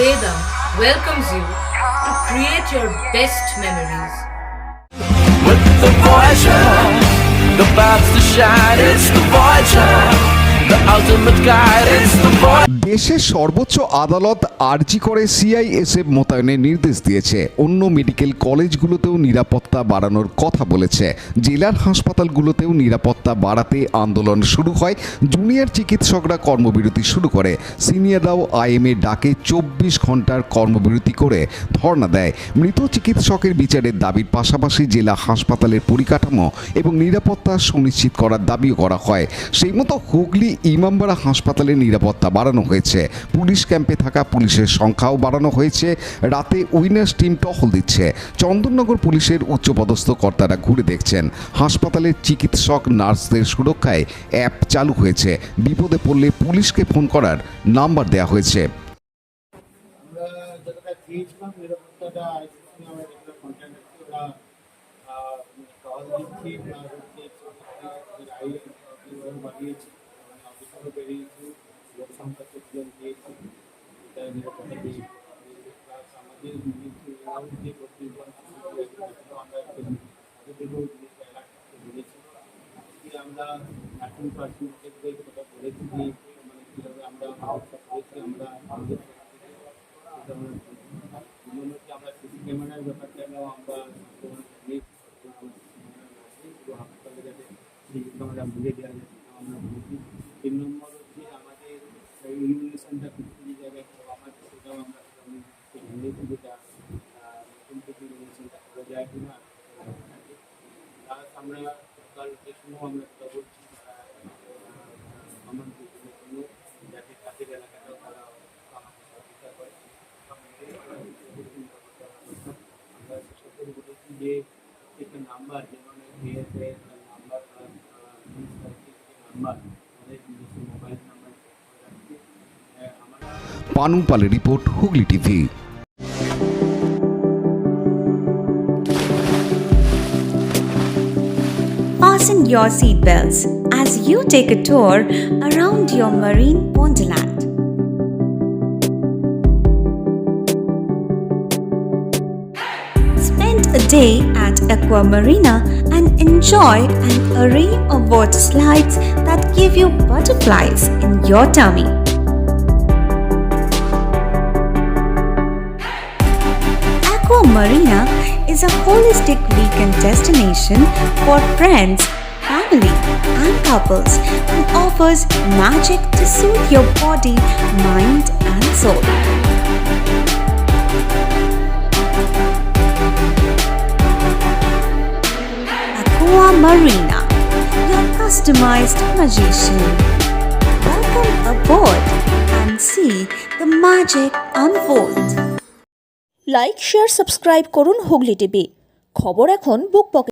Vedam welcomes you to create your best memories. With the Voyager, the paths to shine, it's the Voyager, the ultimate guide, it's the Voyager. দেশের সর্বোচ্চ আদালত আরজি করে CISF মোতায়েনের নির্দেশ দিয়েছে। অন্য medical কলেজগুলোতেও নিরাপত্তা বাড়ানোর কথা বলেছে। জেলার হাসপাতালগুলোতেও নিরাপত্তা বাড়াতে আন্দোলন শুরু হয়। জুনিয়র চিকিৎসকরা কর্মবিরতি শুরু করে। সিনিয়ররাও আইএমএ ডাকে 24 ঘন্টার কর্মবিরতি করে ধর্ণা দেয়। মৃত চিকিৎসকের বিচারের দাবির পাশাপাশি জেলা হাসপাতালের পরিকাঠামো এবং নিরাপত্তা সুনিশ্চিত করার দাবিও করা হয়। সেই মতো হুগলি ইমামবাড়া হাসপাতালের নিরাপত্তা বাড়ানো হয়েছে। পুলিশ ক্যাম্পে থাকা পুলিশের সংখ্যাও বাড়ানো হয়েছে। রাতে উইনার্স টিম টহল দিচ্ছে। চন্দননগর পুলিশের উচ্চপদস্থ কর্তারা ঘুরে দেখছেন। হাসপাতালের চিকিৎসক নার্সদের সুরক্ষায় অ্যাপ চালু হয়েছে। বিপদে পড়লে পুলিশকে ফোন করার নাম্বার দেওয়া হয়েছে। আমরা এখন পার্সেন্টেজের কথা বলেছি যে মানে কীভাবে আমরা ব্যবস্থা করেছি আমরা আমাদের আমরা সিসি ক্যামেরার ব্যাপারটাও আমরা হাসপাতালে যাতে সিসি ক্যামেরা ভুলে দেওয়া যায় আমরা বলেছি। 3 নম্বর হচ্ছে আমাদের ইলুমিনেশনটা কিছু জায়গায় আমার সেটাও আমরা ভেবেছি যেটা নতুন থেকে ইলুমিনেশনটা করা যায় কিনা। প্লাস আমরা সকাল যে সময় আমরা কথা বলছি আমার জন্য যাতে কাজের এলাকাটাও তারা আমাকে সহযোগিতা করে। আমরা সেসব বলেছি যে প্রত্যেকটা নাম্বার যেমন এএসএস নাম্বার নাম্বার আমাদের নিজস্ব মোবাইল নাম্বার পানু পালের report, Hooghly TV. Fasten your seatbelts as you take a tour around your marine wonderland. Spend a day at Aqua Marina and enjoy an array of water slides that give you butterflies in your tummy. Aqua Marina is a holistic weekend destination for friends, family, and couples and offers magic to soothe your body, mind, and soul. Aqua Marina, your customized magician. Welcome aboard and see the magic unfold. Like share subscribe করুন Hooghly TV. খবর এখন বুক pocket.